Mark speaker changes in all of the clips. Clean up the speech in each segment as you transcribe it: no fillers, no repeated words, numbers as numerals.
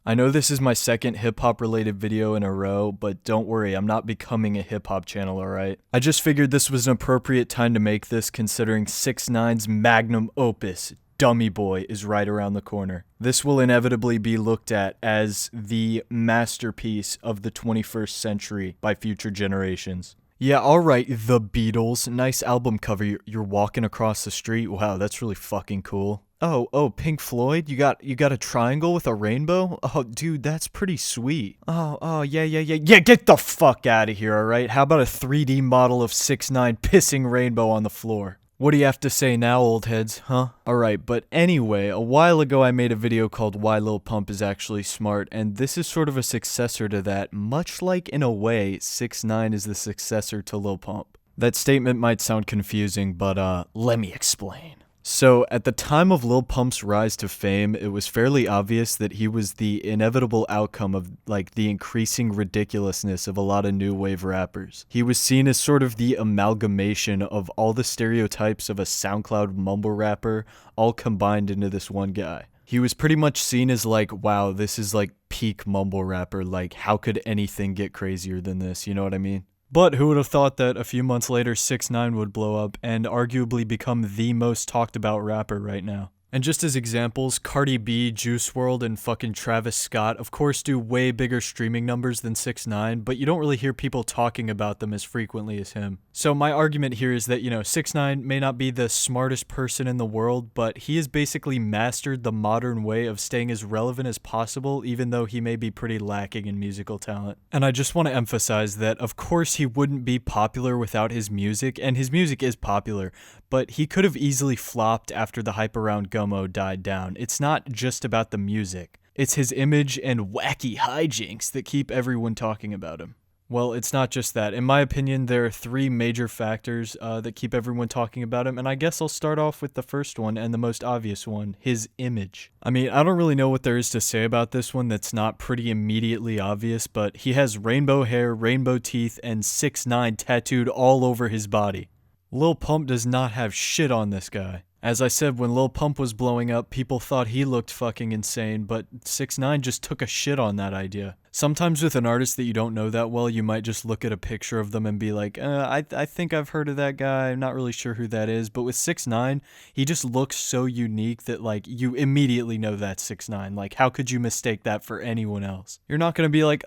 Speaker 1: I know this is my second hip-hop related video in a row, but don't worry, I'm not becoming a hip-hop channel, alright? I just figured this was an appropriate time to make this considering 6ix9ine's magnum opus, Dummy Boy, is right around the corner. This will inevitably be looked at as the masterpiece of the 21st century by future generations. Yeah, alright, The Beatles. Nice album cover. You're walking across the street. Wow, that's really fucking cool. Oh, Pink Floyd? You got a triangle with a rainbow? Oh, dude, that's pretty sweet. Yeah, get the fuck out of here, alright? How about a 3D model of 6ix9ine pissing rainbow on the floor? What do you have to say now, old heads, huh? Alright, but anyway, a while ago I made a video called Why Lil Pump is Actually Smart, and this is sort of a successor to that, much like, in a way, 6ix9ine is the successor to Lil Pump. That statement might sound confusing, but let me explain. So, at the time of Lil Pump's rise to fame, it was fairly obvious that he was the inevitable outcome of, the increasing ridiculousness of a lot of new wave rappers. He was seen as sort of the amalgamation of all the stereotypes of a SoundCloud mumble rapper, all combined into this one guy. He was pretty much seen as wow, this is peak mumble rapper, how could anything get crazier than this, you know what I mean? But who would have thought that a few months later 6ix9ine would blow up and arguably become the most talked about rapper right now. And just as examples, Cardi B, Juice WRLD, and fucking Travis Scott of course do way bigger streaming numbers than 6ix9ine, but you don't really hear people talking about them as frequently as him. So my argument here is that, 6ix9ine may not be the smartest person in the world, but he has basically mastered the modern way of staying as relevant as possible, even though he may be pretty lacking in musical talent. And I just want to emphasize that, of course, he wouldn't be popular without his music, and his music is popular, but he could have easily flopped after the hype around Gummo died down. It's not just about the music. It's his image and wacky hijinks that keep everyone talking about him. Well, it's not just that. In my opinion, there are three major factors that keep everyone talking about him, and I guess I'll start off with the first one and the most obvious one, his image. I mean, I don't really know what there is to say about this one that's not pretty immediately obvious, but he has rainbow hair, rainbow teeth, and 6ix9ine tattooed all over his body. Lil Pump does not have shit on this guy. As I said, when Lil Pump was blowing up, people thought he looked fucking insane, but 6ix9ine just took a shit on that idea. Sometimes with an artist that you don't know that well, you might just look at a picture of them and be like, I think I've heard of that guy, I'm not really sure who that is, but with 6ix9ine, he just looks so unique that, you immediately know that's 6ix9ine. How could you mistake that for anyone else? You're not gonna be like,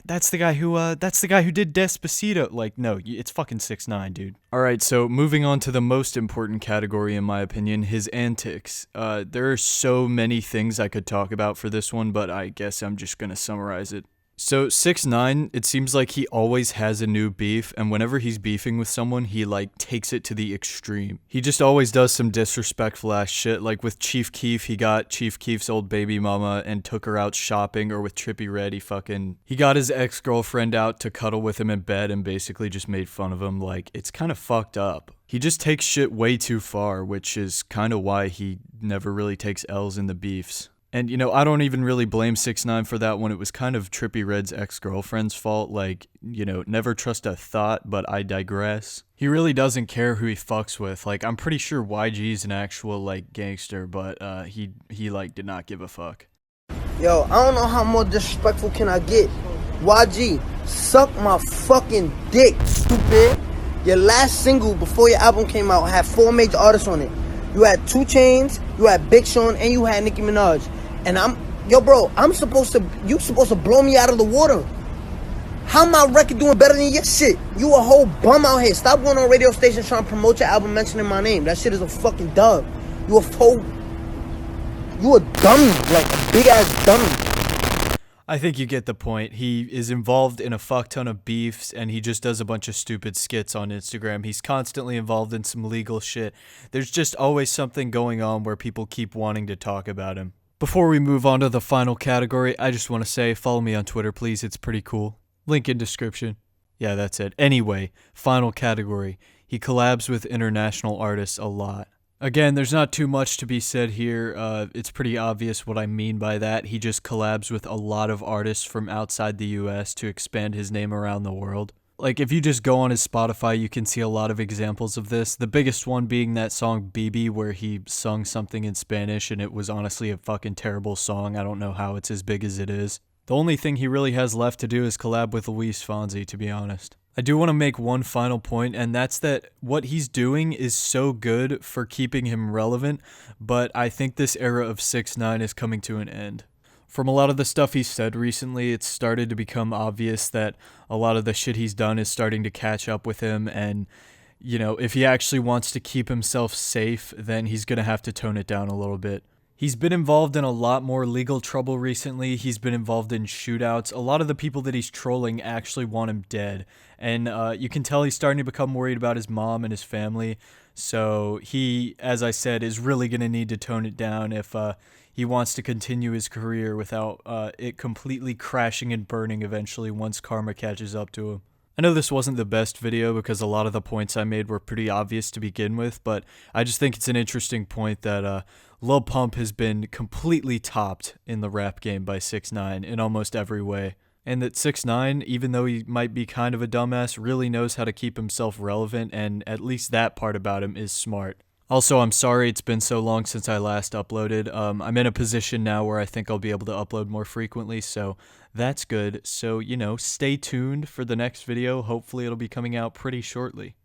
Speaker 1: that's the guy who did Despacito. No, it's fucking 6ix9ine, dude. Alright, so moving on to the most important category in my opinion, his antics. There are so many things I could talk about for this one, but I guess I'm just gonna summarize it. So 6ix9ine, it seems like he always has a new beef, and whenever he's beefing with someone, he takes it to the extreme. He just always does some disrespectful ass shit, like with Chief Keef, he got Chief Keef's old baby mama and took her out shopping, or with Trippie Redd, he got his ex-girlfriend out to cuddle with him in bed and basically just made fun of him. It's kind of fucked up. He just takes shit way too far, which is kind of why he never really takes L's in the beefs. And, I don't even really blame 6ix9ine for that one. It was kind of Trippie Redd's ex-girlfriend's fault. Never trust a thought, but I digress. He really doesn't care who he fucks with. I'm pretty sure YG's an actual, gangster, but, he did not give a fuck.
Speaker 2: Yo, I don't know how more disrespectful can I get. YG, suck my fucking dick, stupid. Your last single before your album came out had 4 major artists on it. You had 2 Chainz, you had Big Sean, and you had Nicki Minaj. And you supposed to blow me out of the water. How my record doing better than your shit? You a whole bum out here. Stop going on radio stations trying to promote your album mentioning my name. That shit is a fucking dub. You a dummy, a big ass dummy.
Speaker 1: I think you get the point. He is involved in a fuck ton of beefs, and he just does a bunch of stupid skits on Instagram. He's constantly involved in some legal shit. There's just always something going on where people keep wanting to talk about him. Before we move on to the final category, I just want to say, follow me on Twitter, please. It's pretty cool. Link in description. Yeah, that's it. Anyway, final category. He collabs with international artists a lot. Again, there's not too much to be said here. It's pretty obvious what I mean by that. He just collabs with a lot of artists from outside the US to expand his name around the world. Like, if you just go on his Spotify, you can see a lot of examples of this. The biggest one being that song BB, where he sung something in Spanish, and it was honestly a fucking terrible song. I don't know how it's as big as it is. The only thing he really has left to do is collab with Luis Fonsi, to be honest. I do want to make one final point, and that's that what he's doing is so good for keeping him relevant, but I think this era of 6ix9ine is coming to an end. From a lot of the stuff he's said recently, it's started to become obvious that a lot of the shit he's done is starting to catch up with him, and, you know, if he actually wants to keep himself safe, then he's gonna have to tone it down a little bit. He's been involved in a lot more legal trouble recently. He's been involved in shootouts. A lot of the people that he's trolling actually want him dead. And you can tell he's starting to become worried about his mom and his family. So he, as I said, is really going to need to tone it down if he wants to continue his career without it completely crashing and burning eventually once karma catches up to him. I know this wasn't the best video because a lot of the points I made were pretty obvious to begin with, but I just think it's an interesting point that Lil Pump has been completely topped in the rap game by 6ix9ine in almost every way. And that 6ix9ine, even though he might be kind of a dumbass, really knows how to keep himself relevant, and at least that part about him is smart. Also, I'm sorry it's been so long since I last uploaded. I'm in a position now where I think I'll be able to upload more frequently, so that's good. So, you know, stay tuned for the next video. Hopefully it'll be coming out pretty shortly.